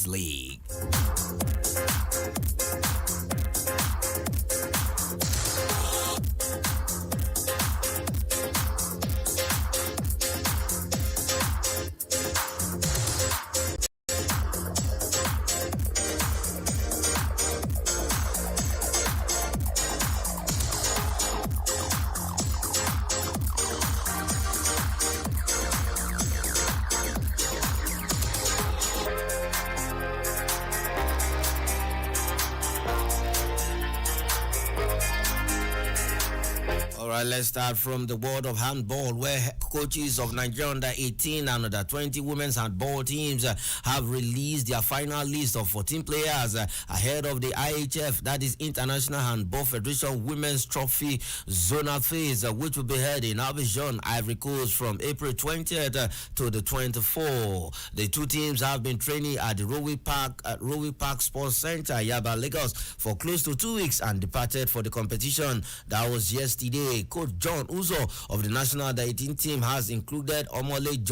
Nations League. Let's start from the world of handball, where coaches of Nigeria under 18 and under 20 women's handball teams have released their final list of 14 players ahead of the IHF, that is International Handball Federation Women's Trophy Zonal Phase, which will be held in Abidjan, Ivory Coast from April 20th to the 24th. The two teams have been training at the Rowi Park Sports Center, Yaba, Lagos, for close to 2 weeks and departed for the competition. That was yesterday. Coach John Uzo of the National Under 18 team has included Omole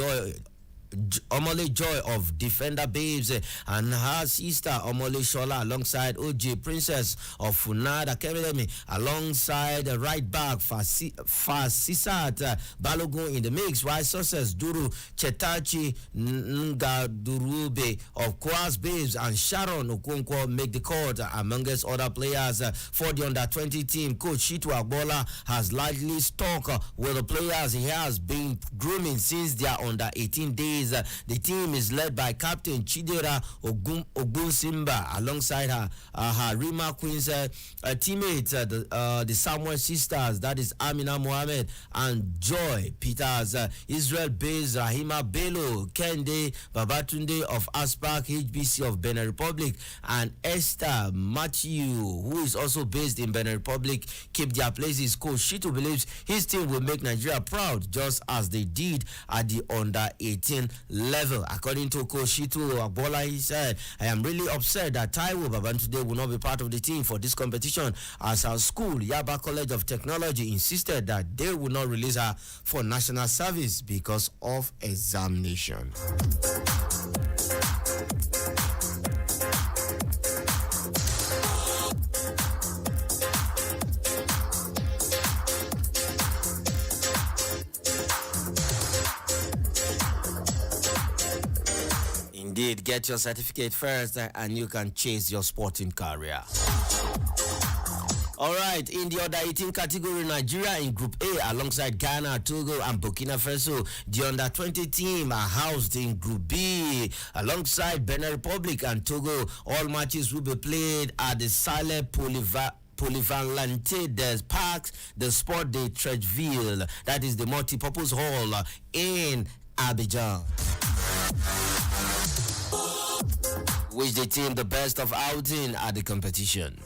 Joy of Defender Babes and her sister Omole Shola alongside OJ Princess of Funad Academy alongside right back Fasisat Balogun in the mix, while Success Duru Chetachi Ngadurube of Kwas Babes and Sharon Okonkwo make the court amongst other players. For the under 20 team, Coach Shitu Agbola has largely stuck with the players he has been grooming since their under 18 days. The team is led by Captain Chidera Ogunsimba alongside her Rima Queen's teammates, the Samuel sisters, that is Amina Mohammed and Joy Peters, Israel-based Rahima Bello, Kende Babatunde of Aspak HBC of Benin Republic, and Esther Matthew, who is also based in Benin Republic, keep their places. Coach Shitu believes his team will make Nigeria proud, just as they did at the under 18 level. According to Coach Shitu Agbola, he said, I am really upset that Taiwo Babatunde will not be part of the team for this competition, as our school, Yaba College of Technology, insisted that they will not release her for national service because of examination. Indeed, get your certificate first and you can chase your sporting career. All right, in the under 18 category, Nigeria in Group A alongside Ghana, Togo, and Burkina Faso. The under 20 team are housed in Group B alongside Benin Republic and Togo. All matches will be played at the Sale Polyvalente des Parcs, the Sport de Trècheville, that is the multi-purpose hall in Abidjan. Wish the team the best of outing at the competition.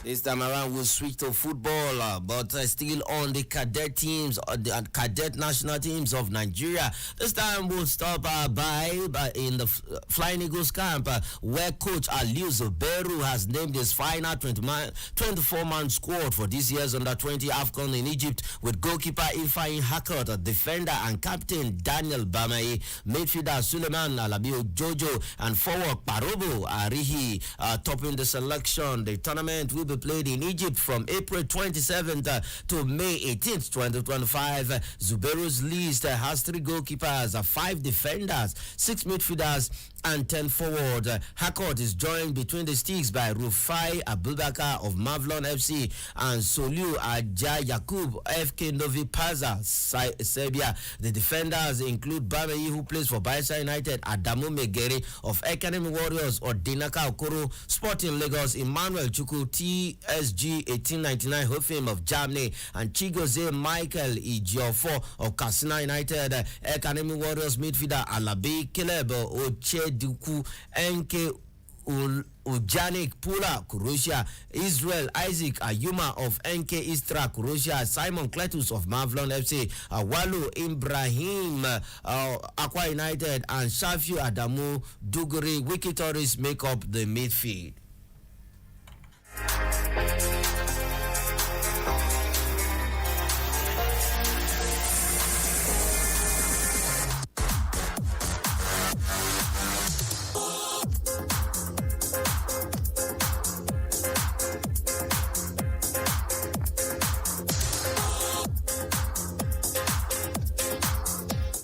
This time around, we'll switch to football, but still on the cadet teams, the cadet national teams of Nigeria. This time, we'll stop by in the Flying Eagles camp, where Coach Aliu Zuberu has named his final 24-man squad for this year's Under-20 AFCON in Egypt, with goalkeeper Ifeanyi Hakot, defender and captain Daniel Bamayi, midfielder Suleiman Alabio Jojo, and forward Parobo Arihi topping the selection. The tournament will be be played in Egypt from April 27th to May 18th, 2025. Zubeiru's list has 3 goalkeepers, 5 defenders, 6 midfielders, and 10 forward. Harcourt is joined between the sticks by Rufai Abubakar of Mavlon FC and Soliu Aja Yakub FK Novi Pazar Serbia. The defenders include Bameyi, who plays for Bayelsa United, Adamu Megere of Academy Warriors, Odinaka Okoro, Sporting Lagos, Emmanuel Chuku, TSG 1899 Hofim of Germany, and Chigoze Michael Ijiofo of Katsina United. Academy Warriors midfielder Alabi Caleb Ocheduku, NK Ujanik Pula, Croatia, Israel Isaac Ayuma of NK Istra, Croatia, Simon Kletus of Mavlon FC, Walu Ibrahim, Aqua United, and Shafiu Adamu Duguri Wikitoris make up the midfield.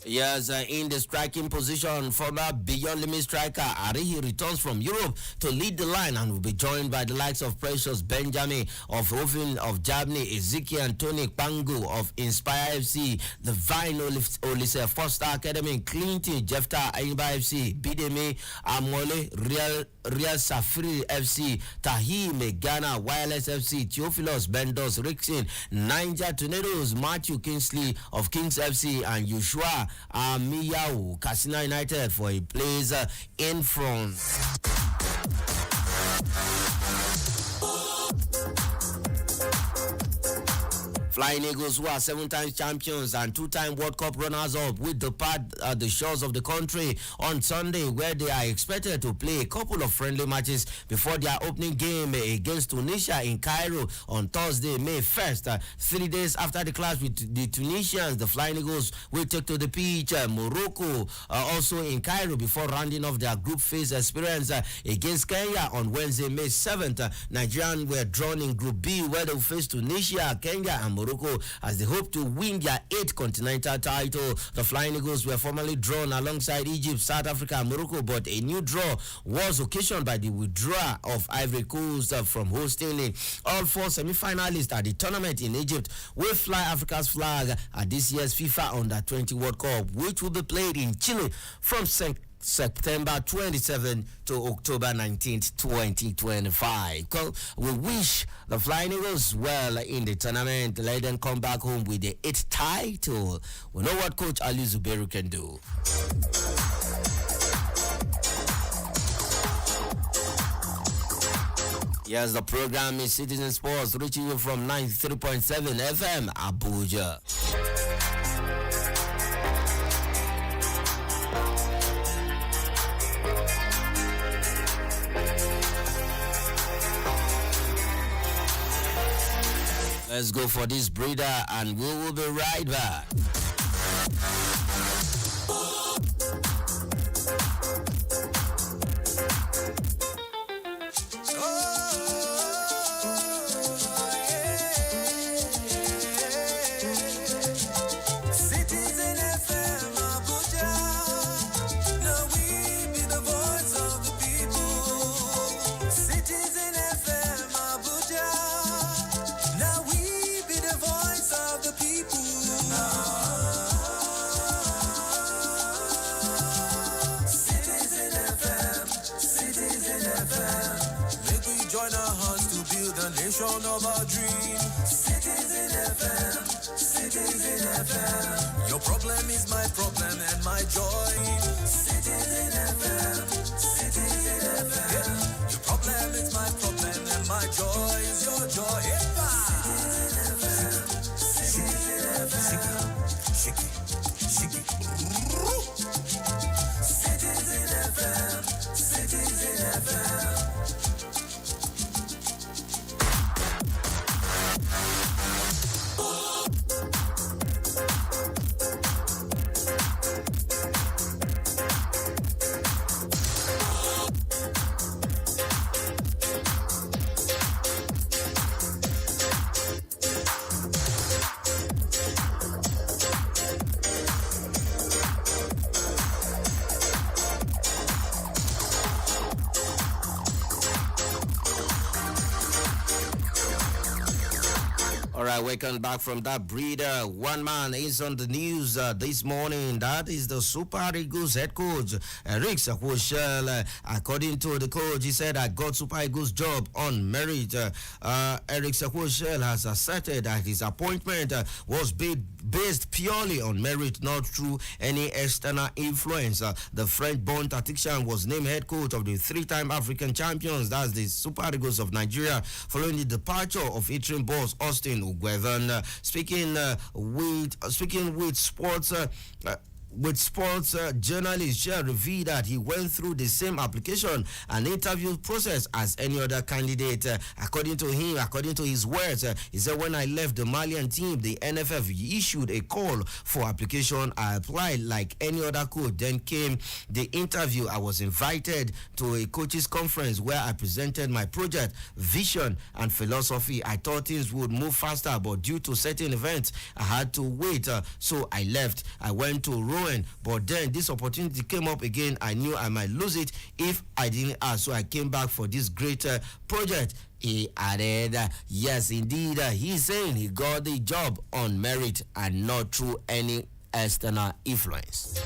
Yes, in the striking position, former Beyond Limit striker Arihi returns from Europe to lead the line and will be joined by the likes of Precious Benjamin of Hofen of Germany, Ezekiel Anthony Pangu of Inspire FC, the Vine Olise Foster Academy, Clinton Jefta Ayimba FC, Bidemi Amole Real Safri FC, Tahim Ghana Wireless FC, Theophilus Bendos Rixin, Niger Tornadoes, Matthew Kingsley of Kings FC, and Joshua Miyau, Katsina United, for a place in front. Flying Eagles, who are 7-time champions and 2-time World Cup runners-up, will depart the shores of the country on Sunday, where they are expected to play a couple of friendly matches before their opening game against Tunisia in Cairo on Thursday, May 1st. 3 days after the clash with the Tunisians, the Flying Eagles will take to the pitch Morocco, also in Cairo, before rounding off their group phase experience against Kenya on Wednesday, May 7th. Nigerians were drawn in Group B, where they will face Tunisia, Kenya, and Morocco as they hope to win their 8th continental title. The Flying Eagles were formerly drawn alongside Egypt, South Africa, and Morocco, but a new draw was occasioned by the withdrawal of Ivory Coast from hosting. All 4 semi-finalists at the tournament in Egypt will fly Africa's flag at this year's FIFA Under-20 World Cup, which will be played in Chile from September 27 to October 19th, 2025. We wish the Flying Eagles well in the tournament. Let them come back home with the 8th title. We know what Coach Ali Zubeiru can do. Yes, the program is Citizen Sports, reaching you from 93.7 FM, Abuja. Let's go for this breather and we will be right back. Of our dream. Citizen FM, Citizen FM. Your problem is my problem and my joy. Citizen FM, Citizen FM. Your problem is my problem and my joy is your joy. Citizen FM, Citizen FM. Shake it, shake it. Citizen FM, Citizen FM. All right, welcome back from that breather. One man is on the news this morning. That is the Super Eagles head coach, Eric Sakwushel. According to the coach, he said, I got Super Eagles job on merit. Eric Sakwushel has asserted that his appointment was based purely on merit, not through any external influence. The French-born tactician was named head coach of the three-time African champions, that's the Super Eagles of Nigeria, following the departure of interim boss Austin Ugweven. Speaking with sports journalist, Shea revealed that he went through the same application and interview process as any other candidate. According to him, according to his words, he said, when I left the Malian team, the NFF issued a call for application. I applied like any other coach. Then came the interview. I was invited to a coaches conference where I presented my project, vision, and philosophy. I thought things would move faster, but due to certain events, I had to wait. So I left. I went to Rome. But then this opportunity came up again. I knew I might lose it if I didn't ask. So I came back for this great project. He added, yes, indeed, he's saying he got the job on merit and not through any external influence.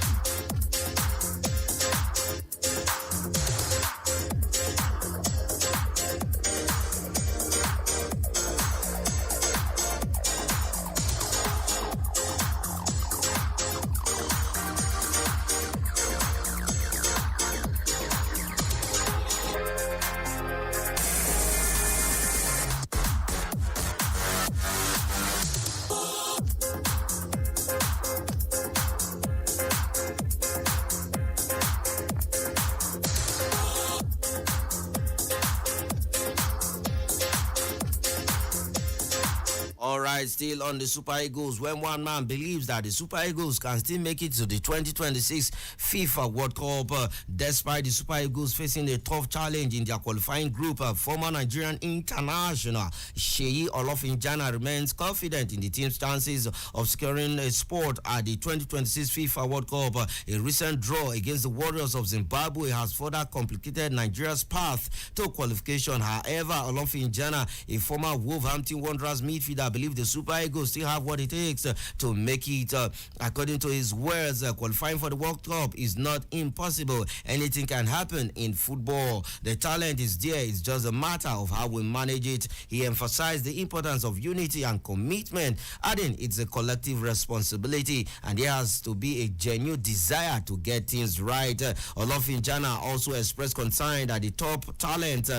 Still on the Super Eagles, when one man believes that the Super Eagles can still make it to the 2026 FIFA World Cup despite the Super Eagles facing a tough challenge in their qualifying group. Former Nigerian international Seyi Olofinjana remains confident in the team's chances of securing a spot at the 2026 FIFA World Cup. A recent draw against the Warriors of Zimbabwe has further complicated Nigeria's path to qualification. However, Olofinjana, a former Wolverhampton Wanderers midfielder, believes the Super Eagles still have what it takes to make it. According to his words, qualifying for the World Cup is not impossible. Anything can happen in football. The talent is there. It's just a matter of how we manage it. He emphasized the importance of unity and commitment, adding it's a collective responsibility and there has to be a genuine desire to get things right. Olofinjana also expressed concern that the top talents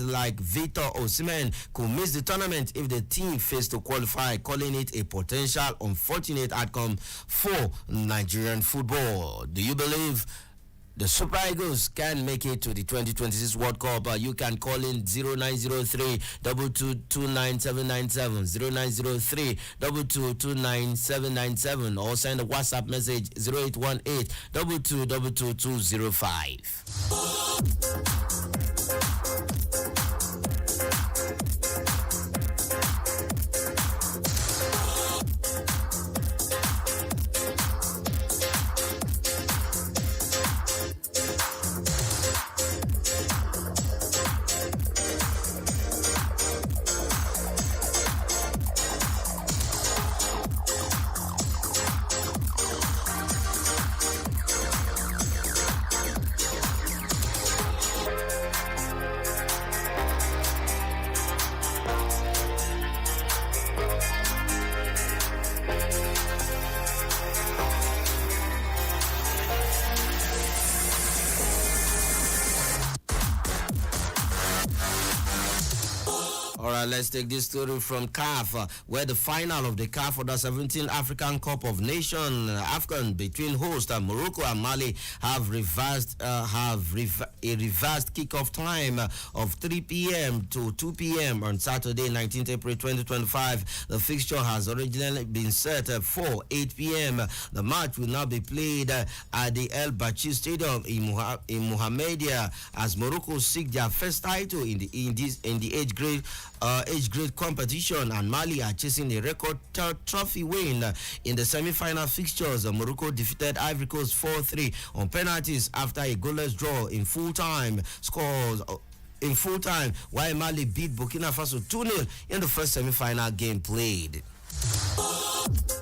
like Victor Osimhen could miss the tournament if the team fails to qualify, calling it a potential unfortunate outcome for Nigerian football. Do you believe the Super Eagles can make it to the 2026 World Cup? You can call in 0903 2229797, 0903 2229797, or send a WhatsApp message 0818 2222205. Let's take this story from CAF, where the final of the CAF Under 17 African Cup of Nations AFCON between host Morocco and Mali have reversed kickoff time of 3 p.m. to 2 p.m. on Saturday, 19th April 2025. The fixture has originally been set for 8 p.m. The match will now be played at the El Bachir Stadium in Mohammedia as Morocco seek their first title in the age grade competition, and Mali are chasing a record trophy win. In the semi-final fixtures, Morocco defeated Ivory Coast 4-3 on penalties after a goalless draw in full time. Scores in full time, while Mali beat Burkina Faso 2-0 in the first semi-final game played.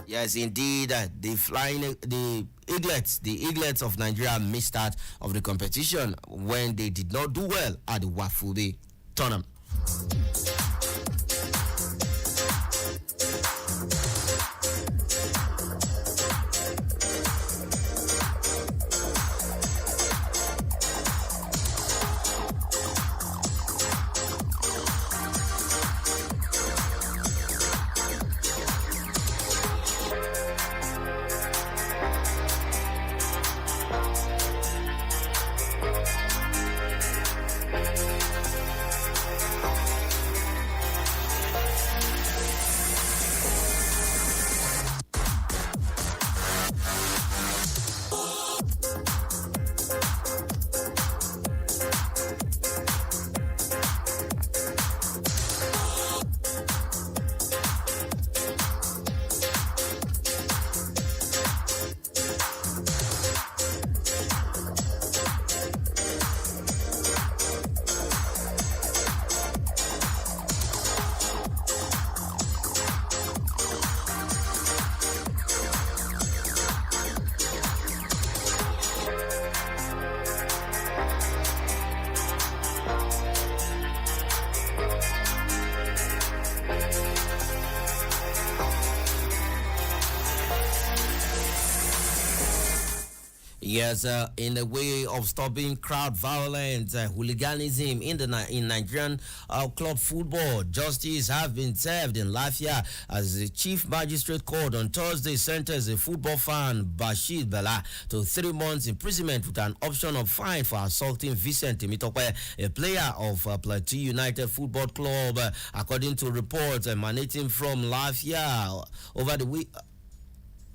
Yes, indeed, the Eaglets of Nigeria missed out of the competition when they did not do well at the Wafube tournament. Yes, in the way of stopping crowd violence, hooliganism in Nigerian club football, justice have been served in Lafia as the Chief Magistrate Court on Thursday sentenced a football fan, Bashir Bala, to 3 months imprisonment with an option of fine for assaulting Vincent Temitope, a player of Plateau United Football Club, according to reports emanating from Lafia over the week.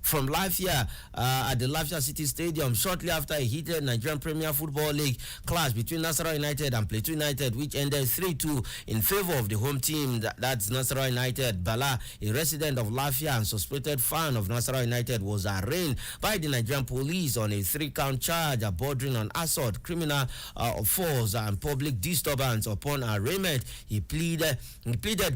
From Lafia at the Lafia City Stadium shortly after a heated Nigerian Premier Football League clash between Nasarawa United and Plateau United, which ended 3-2 in favor of the home team, that's Nasarawa United. Bala, a resident of Lafia and suspected fan of Nasarawa United, was arraigned by the Nigerian police on a 3-count charge bordering on assault, criminal force, and public disturbance. Upon arraignment, he pleaded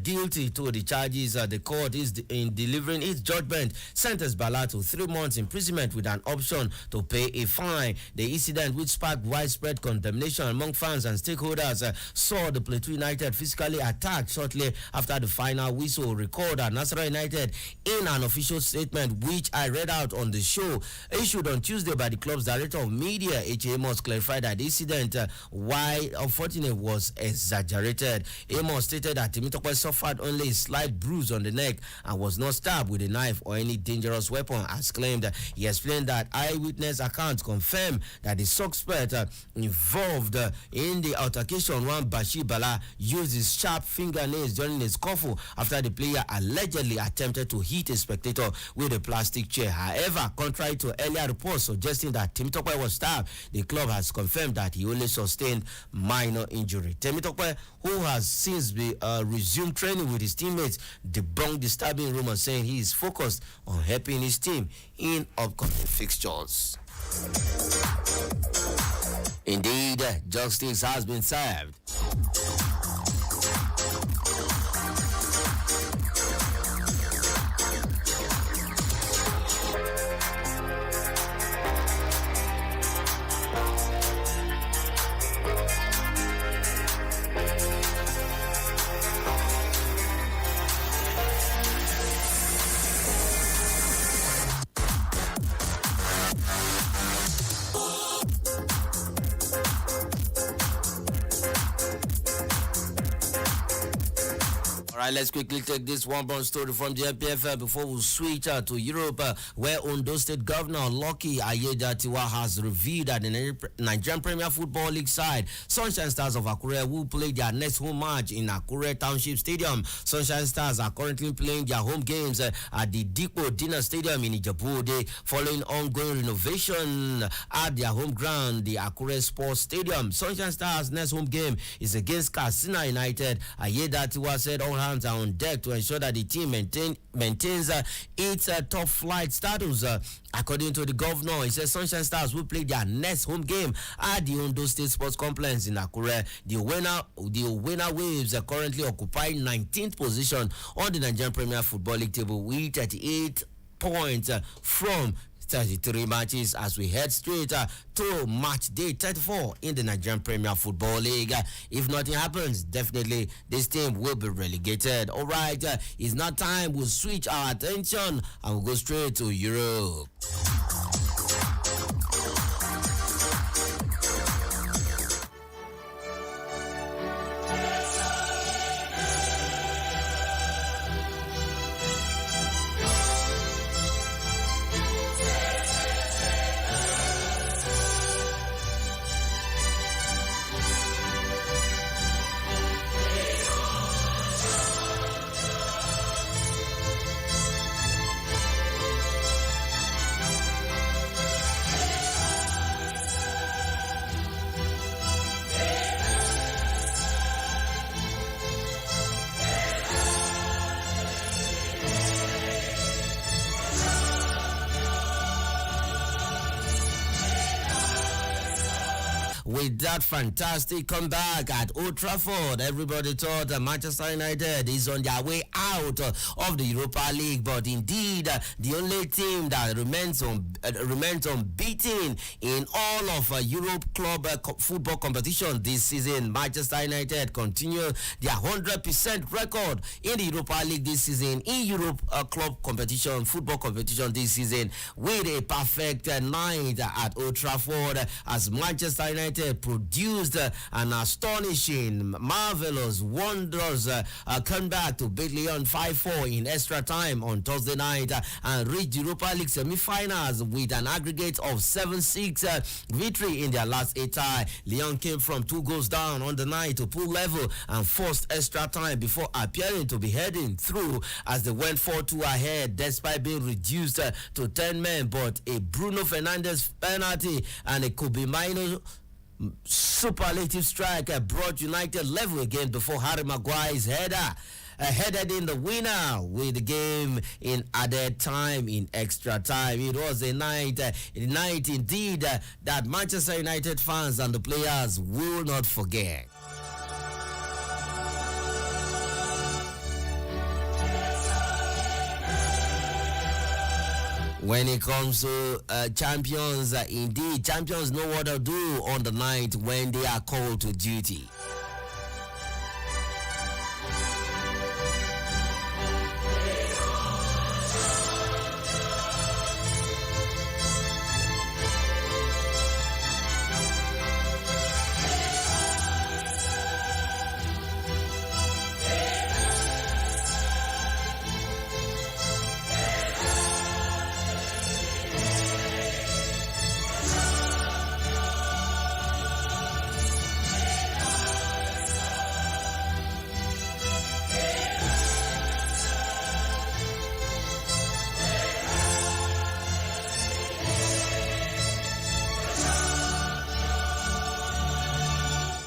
guilty to the charges. The court is in delivering its judgment sentenced Bala to 3 months imprisonment with an option to pay a fine. The incident, which sparked widespread condemnation among fans and stakeholders, saw the Plateau United physically attacked shortly after the final whistle. Recorded Nasarawa United in an official statement, which I read out on the show, issued on Tuesday by the club's director of media, H. Amos, clarified that the incident, while unfortunate, was exaggerated. Amos stated that Temitope suffered only a slight bruise on the neck and was not stabbed with a knife or any dangerous weapon, as claimed. He explained that eyewitness accounts confirm that the suspect involved in the altercation, one Bashir Bala, used his sharp fingernails during a scuffle after the player allegedly attempted to hit a spectator with a plastic chair. However, contrary to earlier reports suggesting that Temitope was stabbed, the club has confirmed that he only sustained minor injury. Temitope, who has since resumed training with his teammates, debunked disturbing rumors, saying he is focused on helping his team in upcoming fixtures. Indeed, justice has been served. Alright, let's quickly take this one-born story from the MPFL before we switch to Europe, where Ondo State Governor Lucky Ayedatiwa has revealed that the Nigerian Premier Football League side, Sunshine Stars of Akure, will play their next home match in Akure Township Stadium. Sunshine Stars are currently playing their home games at the Dikpo Dinner Stadium in Ijebu-Ode, following ongoing renovation at their home ground, the Akure Sports Stadium. Sunshine Stars' next home game is against Katsina United. Ayedatiwa said all hands hands are on deck to ensure that the team maintains its top flight status. According to the governor, he says Sunshine Stars will play their next home game at the Ondo State Sports Complex in Akure. The winner Waves are currently occupying 19th position on the Nigerian Premier Football League table with 38 points from 33 matches as we head straight to match day 34 in the Nigerian Premier Football League. If nothing happens, definitely this team will be relegated. All right, it's now time we'll switch our attention and we'll go straight to Europe. With that fantastic comeback at Old Trafford, everybody thought that Manchester United is on their way out of the Europa League. But indeed, the only team that remains unbeaten in all of Europe club football competition this season, Manchester United continue their 100% record in the Europa League this season, in Europe club competition, football competition this season, with a perfect night at Old Trafford as Manchester United produced an astonishing, marvelous, wondrous comeback to beat Lyon 5-4 in extra time on Thursday night and reached Europa League semi-finals with an aggregate of 7-6 victory in their last 8 tie. Lyon came from 2 goals down on the night to pull level and forced extra time before appearing to be heading through as they went 4-2 ahead despite being reduced to 10 men. But a Bruno Fernandes penalty and a Kobe Mino superlative strike brought United level again before Harry Maguire's header headed in the winner with the game in added time, in extra time. It was a night indeed that Manchester United fans and the players will not forget. When it comes to champions, indeed, champions know what to do on the night when they are called to duty.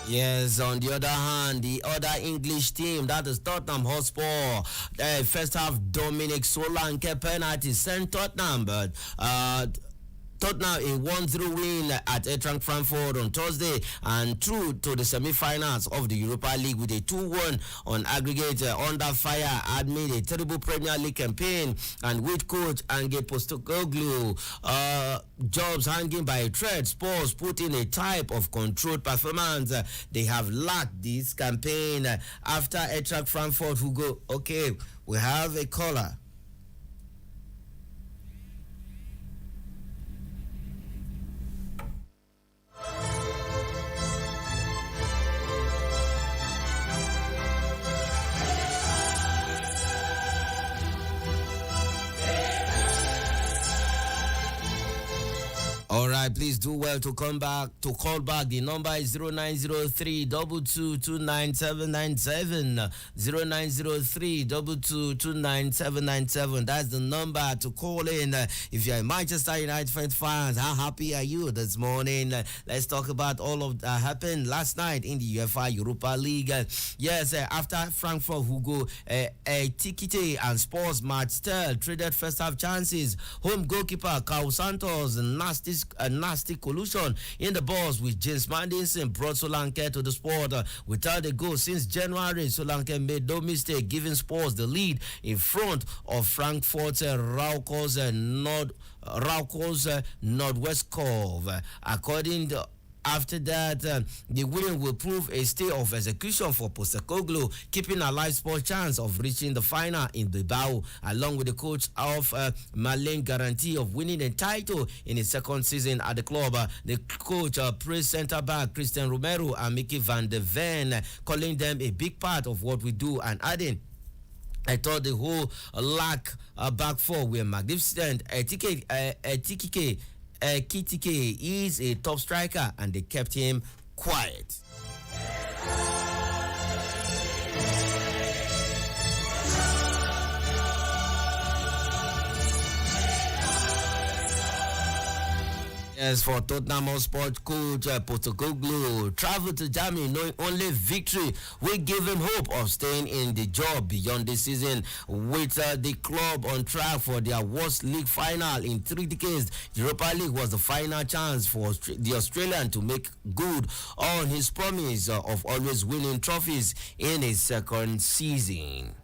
Yes, on the other hand, the other English team, that is Tottenham Hotspur, first half Dominic Solanke penalty sent Tottenham, but Tottenham a 1-0 win at Eintracht Frankfurt on Thursday and through to the semi-finals of the Europa League with a 2-1 on aggregate under fire amid a terrible Premier League campaign and with coach Ange Postecoglou jobs hanging by a thread. Spurs put in a type of controlled performance they have lacked this campaign after Eintracht Frankfurt who go, okay, we have a caller. All right. right, please do well to come back to call back. The number is 0903 222 0903 222 That's the number to call in. If you're a Manchester United fans, how happy are you this morning? Let's talk about all of that happened last night in the UEFA Europa League. Yes, after Frankfurt Hugo Tikite and Spurs match still traded first half chances. Home goalkeeper Carl Santos nasty collusion in the box with James Madison brought Solanke to the sport. Without a goal since January, Solanke made no mistake, giving Spurs the lead in front of Frankfurt's Raukos Northwest Cove. According to after that, the winning will prove a stay of execution for Postecoglou, keeping a live sport chance of reaching the final in Bilbao, along with the coach of Malin guarantee of winning the title in his second season at the club. The coach praised centre-back Christian Romero and Mickey van der Ven, calling them a big part of what we do and adding, I thought the whole back four were magnificent. Kitike is a top striker and they kept him quiet. As for Tottenham Hotspur coach Postecoglou traveled to Germany knowing only victory will give him hope of staying in the job beyond the season. With the club on track for their worst league final in 3 decades, Europa League was the final chance for the Australian to make good on his promise of always winning trophies in his second season.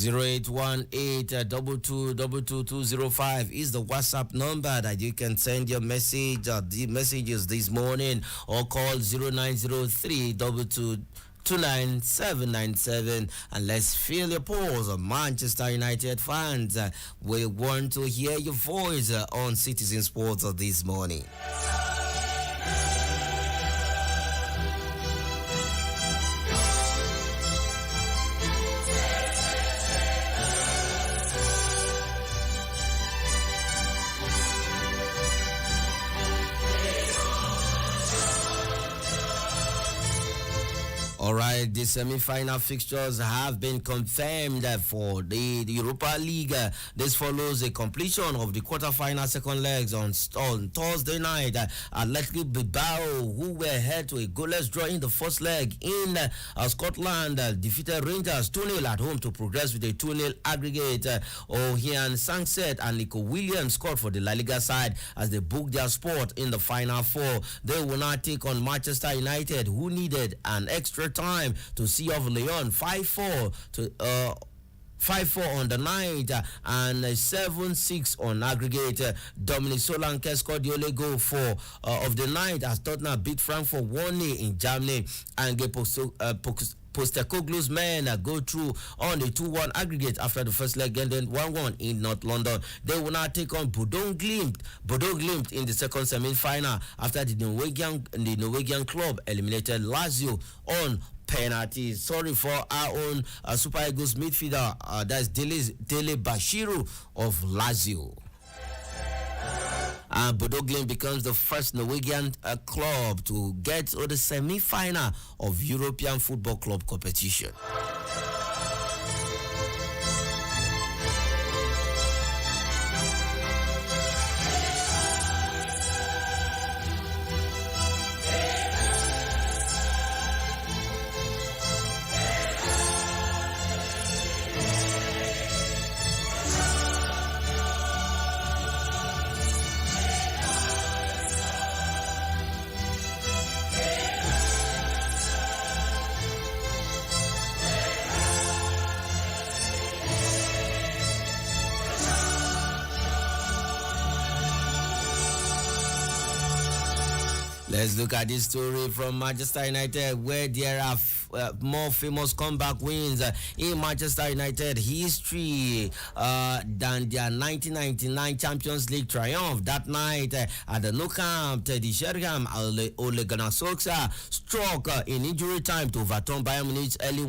0818-222-205 is the WhatsApp number that you can send your message, the messages this morning, or call 0903 29797 and let's feel your pulse. Manchester United fans, we want to hear your voice on Citizen Sports this morning. All right, the semi-final fixtures have been confirmed for the Europa League. This follows a completion of the quarter-final second legs on Thursday night. Athletic Bilbao, who were head to a goalless draw in the first leg in Scotland, defeated Rangers 2-0 at home to progress with a 2-0 aggregate. Ohian Sangset and Nico Williams scored for the La Liga side as they booked their spot in the final four. They will now take on Manchester United, who needed an extra time to see off Lyon 5-4 to 5-4 on the night and 7-6 on aggregate. Dominic Solanke scored the only goal of the night as Tottenham beat Frankfurt 1-0 in Germany, and Postecoglou's men go through on the 2-1 aggregate after the first leg ended 1-1 in North London. They will now take on Bodo Glimt in the second semi-final after the Norwegian club eliminated Lazio on penalties. Sorry for our own Super Eagles midfielder, that's Dele Bashiru of Lazio. And Bodo Glimt becomes the first Norwegian club to get to the semi-final of European Football Club competition. Let's look at this story from Manchester United, where there are more famous comeback wins in Manchester United history than their 1999 Champions League triumph. That night at the Nou Camp, Teddy Sheringham, Ole Gunnar Solskjaer struck in injury time to overturn Bayern Munich's early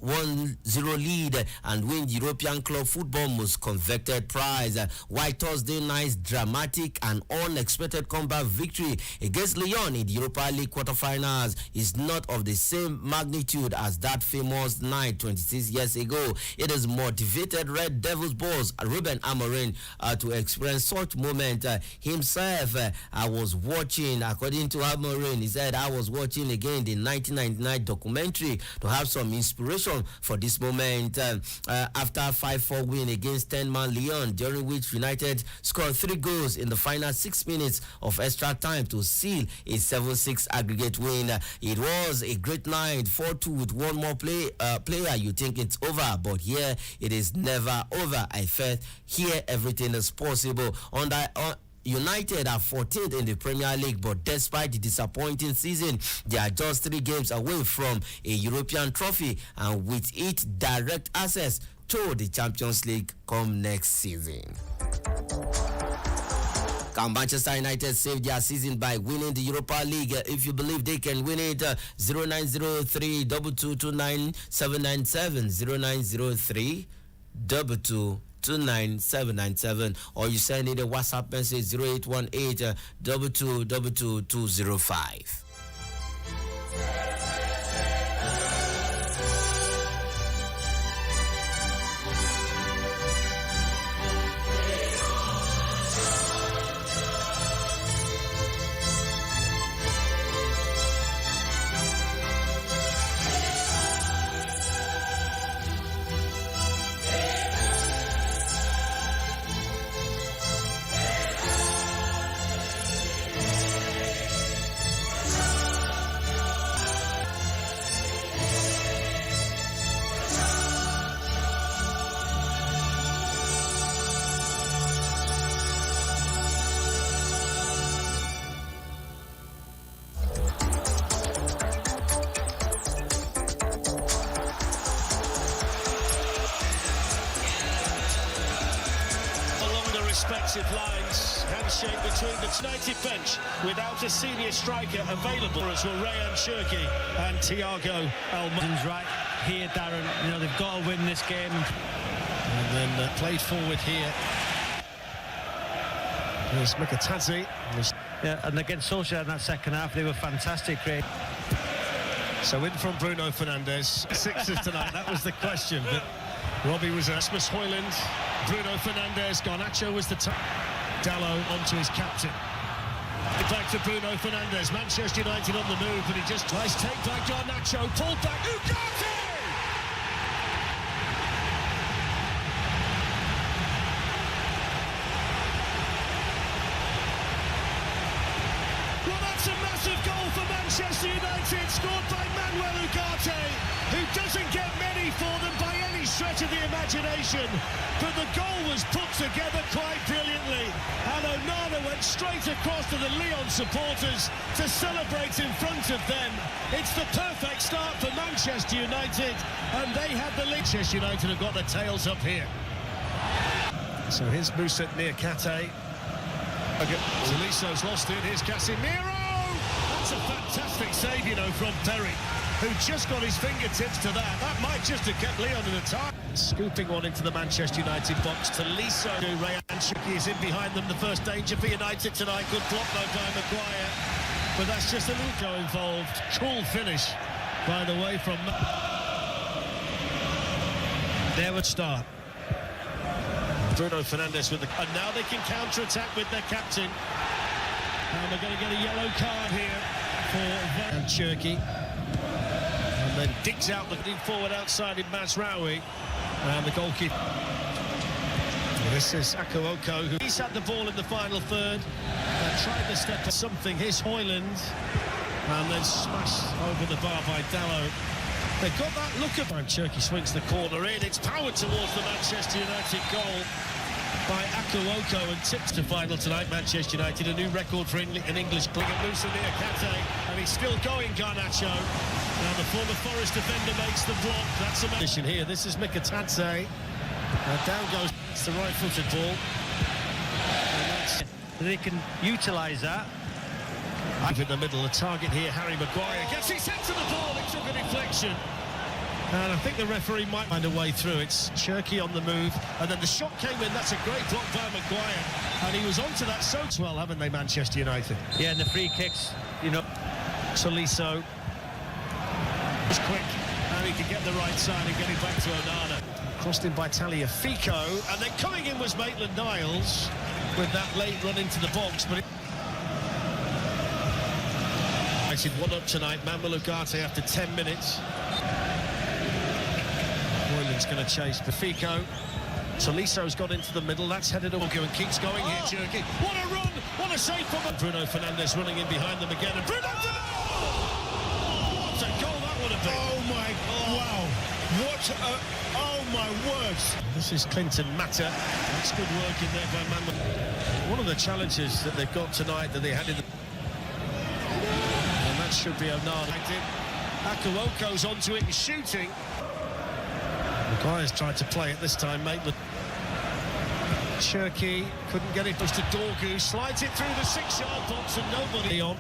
1-0 lead and win European club football most coveted prize. While Thursday night's dramatic and unexpected comeback victory against Lyon in the Europa League quarterfinals is not of the same magnitude as that famous night 26 years ago. It has motivated Red Devils boss Ruben Amorim to experience such moment himself. I was watching, according to Amorim, he said, I was watching again the 1999 documentary to have some inspiration for this moment after 5-4 win against 10-man Lyon, during which United scored 3 goals in the final 6 minutes of extra time to seal a 7-6 aggregate win. It was a great night, 4-2 with one more player. You think it's over, but here it is never over. I felt here everything is possible. United are 14th in the Premier League, but despite the disappointing season, they are just 3 games away from a European trophy, and with it, direct access to the Champions League come next season. Can Manchester United save their season by winning the Europa League? If you believe they can win it, 0903 2229 797 0903 29797, or you send it a WhatsApp message 0818 222 respective lines, handshake between the United bench without a senior striker available as well. Rayan Cherki and Thiago Almada's right here, Darren. You know, they've got to win this game. And then played forward here. There's Mikatadze. Yeah, and against Solskjaer in that second half, they were fantastic. Great. So in from Bruno Fernandes. Sixers tonight, that was the question. But Robbie was Rasmus Højlund, Bruno Fernandes, Garnacho was the top. Dalot onto his captain. Back to Bruno Fernandes, Manchester United on the move, but he just nice take by Garnacho, pulled back, Ugarte! Well, that's a massive goal for Manchester United, scored by Manuel Ugarte, who doesn't get many for them by any stretch of the imagination, but the goal was put together quite brilliantly, and Onana went straight across to the Lyon supporters to celebrate in front of them. It's the perfect start for Manchester United, and they have the lead. Manchester United have got their tails up here. So here's Moussa Niakate. Toliso's lost it, here's Casemiro! That's a fantastic save, you know, from Perry, who just got his fingertips to that. That might just have kept Lyon in the time. Scooping one into the Manchester United box. Tolisso. Rayan Cherki is in behind them. The first danger for United tonight. Good block though by Maguire. But that's just a Luko involved. Cool finish, by the way, from... There would start. Bruno Fernandes with the... And now they can counter-attack with their captain. And we're going to get a yellow card here for Rayan Cherki. And then digs out the forward outside in Mazraoui. And the goalkeeper. This is Akuoko, who he's had the ball in the final third and tried to step to something. Here's Højlund. And then smashed over the bar by Dalot. They've got that look of... And Cherki swings the corner in. It's powered towards the Manchester United goal. by Akuoko and tips to final tonight. Manchester United, a new record for an English club. Musa Niakate, and he's still going, Garnacho. Now the former Forest defender makes the block. That's a mission here. This is Mikatadze. Down goes. It's the right-footed ball. They can utilise that. Up in the middle, the target here, Harry Maguire. Gets he sent to the ball, it took a deflection. And I think the referee might find a way through. It's Cherki on the move, and then the shot came in. That's a great block by Maguire, and he was onto that so well, haven't they, Manchester United? Yeah, and the free kicks, you know. Tolisso was quick, and he could get the right side and get it back to Onana. Crossed in by Tagliafico, and then coming in was Maitland-Niles with that late run into the box, but United one up tonight. Manuel Ugarte after 10 minutes. Hoyland's going to chase Fico. Tolisso's got into the middle. That's headed over and keeps going here, Cherki. What a run! What a save from Bruno Fernandes running in behind them again. And Bruno Fernandes! What a goal that would have been! Oh my! Wow! What a! Oh my words! This is Clinton Mata. That's good work in there by Manuel. One of the challenges that they've got tonight that they had in the... And that should be Onana. Akuoko's onto it and shooting. Maguire's tried to play it this time, Maitland. Cherki couldn't get it, pushed to Dorgu, slides it through the 6-yard box and nobody on.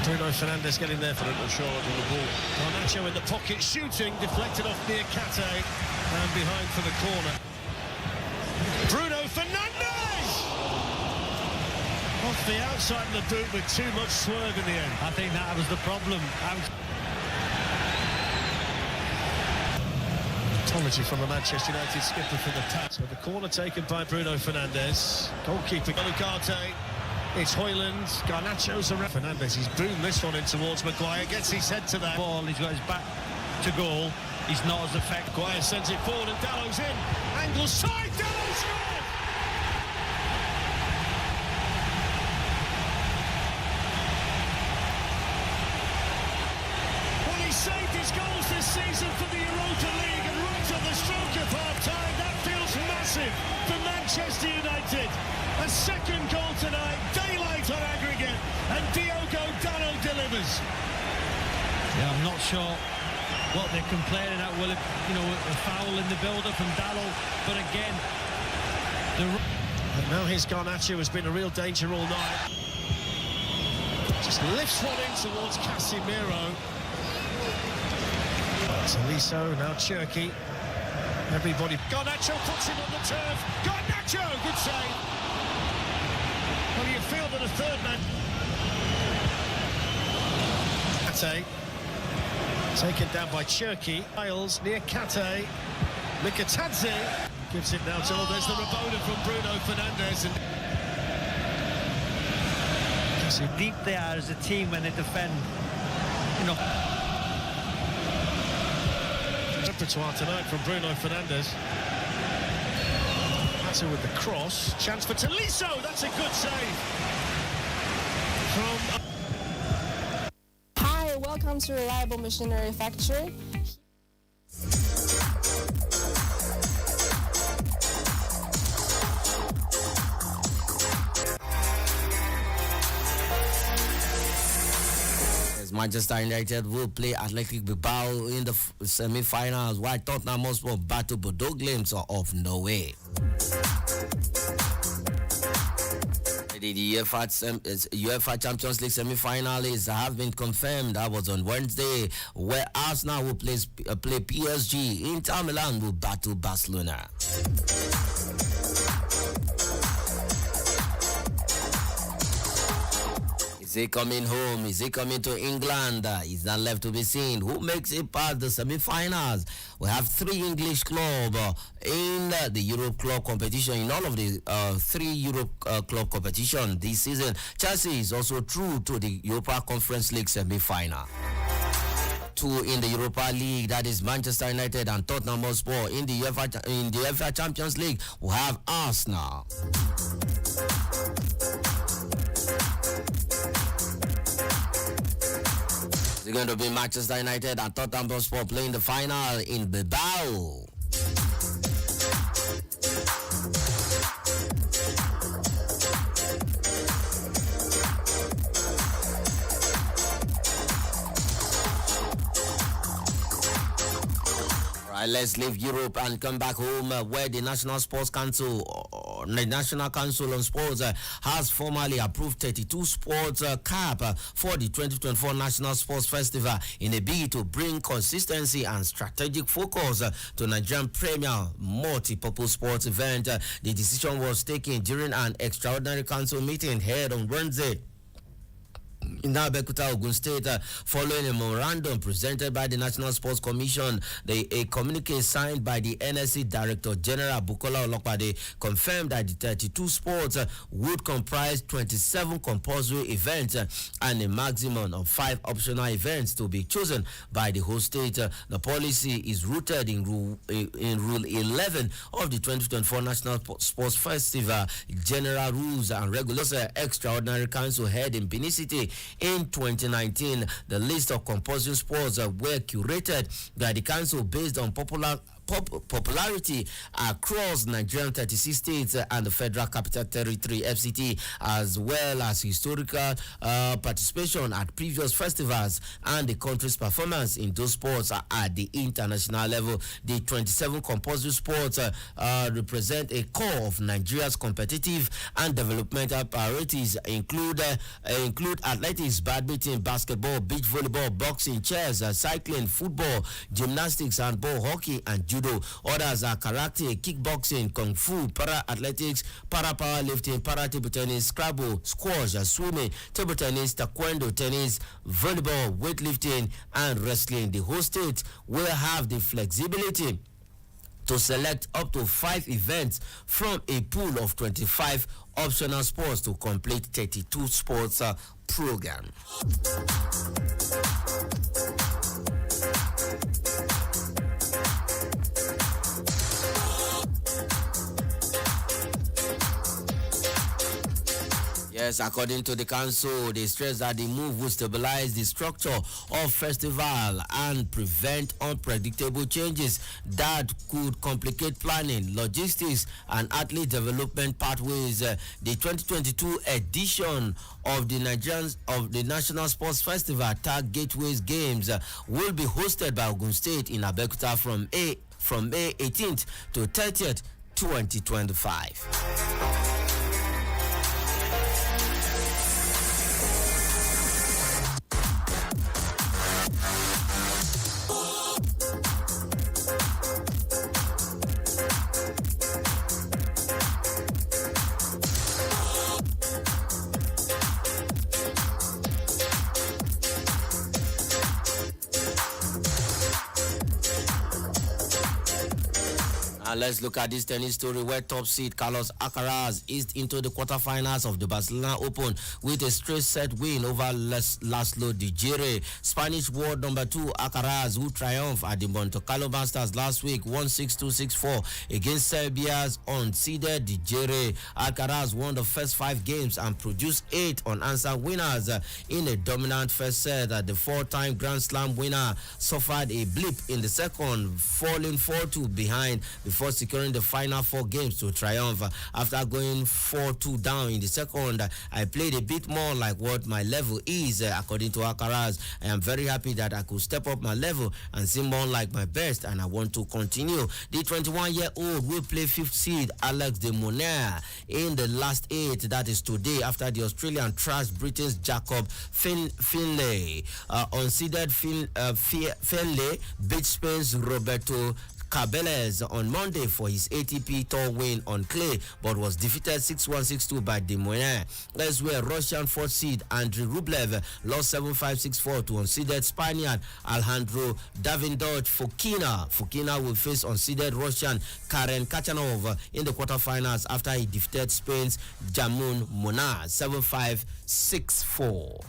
Bruno Fernandes getting there for a little short on the ball. Garnacho in the pocket, shooting, deflected off Niakate, and behind for the corner. Bruno Fernandes! Off the outside of the boot with too much swerve in the end. I think that was the problem. Apology from the Manchester United skipper for the pass. So the corner taken by Bruno Fernandes. Goalkeeper Ugarte. It's Hoyland. Garnacho's around. Fernandes, he's boomed this one in towards Maguire. Gets his head to that ball. He's got his back to goal. He's not as effective. Maguire sends it forward and Dallow's in. Angle side. Dallow scored! Well, he saved his goals this season for the Europa League, and right on the stroke of half-time, that feels massive for Manchester United. A second goal tonight, daylight on aggregate, and Diogo Dallo delivers. Yeah, I'm not sure what they're complaining at. Will it, you know, a foul in the build-up from Dallo, but again, and now his Garnacho has been a real danger all night. Just lifts one in towards Casemiro. Tolisso, now Cherki. Everybody. Garnacho puts him on the turf. Garnacho, good save. Well, you feel that a third man. Ate. Taken down by Cherki. Niles, Niakate. Mikatadze. Gives it now to... Oh, there's the Rabona from Bruno Fernandes. And deep they are as a team when they defend. You know. Repertoire tonight from Bruno Fernandes. Mata with the cross. Chance for Tolisso. That's a good save. From... Hi, welcome to Reliable Machinery Factory. Manchester United will play Athletic Bilbao in the semi-finals, while Tottenham Hotspur battle Bodo Glimt of Norway. The UEFA Champions League semi-finalists have been confirmed. That was on Wednesday, where Arsenal will play PSG. Inter Milan will battle Barcelona. Is he coming home? Is he coming to England? Is that left to be seen? Who makes it past the semi-finals? We have 3 English clubs in the Europe Club competition. In all of the 3 Europe Club competition this season, Chelsea is also through to the Europa Conference League semi-final. 2 in the Europa League, that is Manchester United and Tottenham Hotspur. In the UEFA Champions League, we have Arsenal. It's going to be Manchester United and Tottenham Hotspur playing the final in Bilbao. Let's leave Europe and come back home where the National Sports Council, the National Council on Sports, has formally approved 32 sports cap for the 2024 National Sports Festival in a bid to bring consistency and strategic focus to Nigerian Premier multi-purpose sports event. The decision was taken during an extraordinary council meeting held on Wednesday in Abeokuta, Ogun State, following a memorandum presented by the National Sports Commission. A communique signed by the NSC Director General Bukola Olopade confirmed that the 32 sports would comprise 27 compulsory events and a maximum of 5 optional events to be chosen by the host state. The policy is rooted in Rule 11 of the 2024 National Sports Festival General Rules and Regulations Extraordinary Council held in Benin City in 2019. The list of compulsory sports were curated by the council based on popularity across Nigerian 36 states and the Federal Capital Territory (FCT), as well as historical participation at previous festivals and the country's performance in those sports at the international level. The 27 compulsory sports represent a core of Nigeria's competitive and developmental priorities, include athletics, badminton, basketball, beach volleyball, boxing, chess, cycling, football, gymnastics, handball, hockey, and judo. Others are karate, kickboxing, kung fu, para-athletics, para-powerlifting, para-table tennis, scrabble, squash, swimming, table tennis, taekwondo, tennis, volleyball, weightlifting, and wrestling. The host state will have the flexibility to select up to 5 events from a pool of 25 optional sports to complete 32 sports program. Yes, according to the council, they stress that the move will stabilize the structure of festival and prevent unpredictable changes that could complicate planning, logistics, and athlete development pathways. The 2022 edition of the National Sports Festival Tag Gateways Games will be hosted by Ogun State in Abeokuta from May 18th to 30th, 2025. Let's look at this tennis story where top seed Carlos Alcaraz eased into the quarterfinals of the Barcelona Open with a straight set win over Laslo Dijere. Spanish world number 2 Alcaraz, who triumphed at the Monte Carlo Masters last week, won 6-2, 6-4 against Serbia's unseeded Dijere. Alcaraz won the first 5 games and produced 8 unanswered winners in a dominant first set. The 4-time Grand Slam winner suffered a blip in the second, falling 4-2 behind before securing the final 4 games to triumph. After going 4-2 down in the second, I played a bit more like what my level is, according to Alcaraz. I am very happy that I could step up my level and seem more like my best, and I want to continue. The 21-year-old will play 5th seed Alex de Monaire in the last 8, that is today, after the Australian trashed Britain's Jacob Finlay. Unseeded Finlay beat Spain's Roberto Cabelez on Monday for his ATP Tour win on clay, but was defeated 6-1, 6-2 by De Monaire. Elsewhere, Russian 4th seed Andrei Rublev lost 7-5, 6-4 to unseeded Spaniard Alejandro Davidoff Fokina. Fokina will face unseeded Russian Karen Khachanov in the quarterfinals after he defeated Spain's Jamun Munar 7-5, 6-4.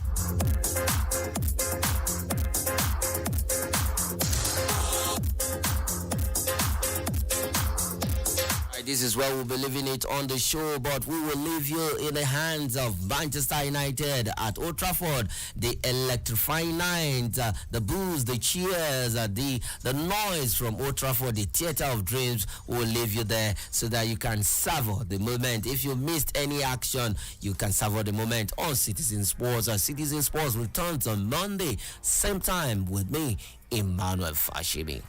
This is where we'll be leaving it on the show, but we will leave you in the hands of Manchester United at Old Trafford. The electrifying night, the boos, the cheers, the noise from Old Trafford, the theater of dreams will leave you there so that you can savor the moment. If you missed any action, you can savor the moment on Citizen Sports. Citizen Sports returns on Monday, same time with me, Emmanuel Fashimi.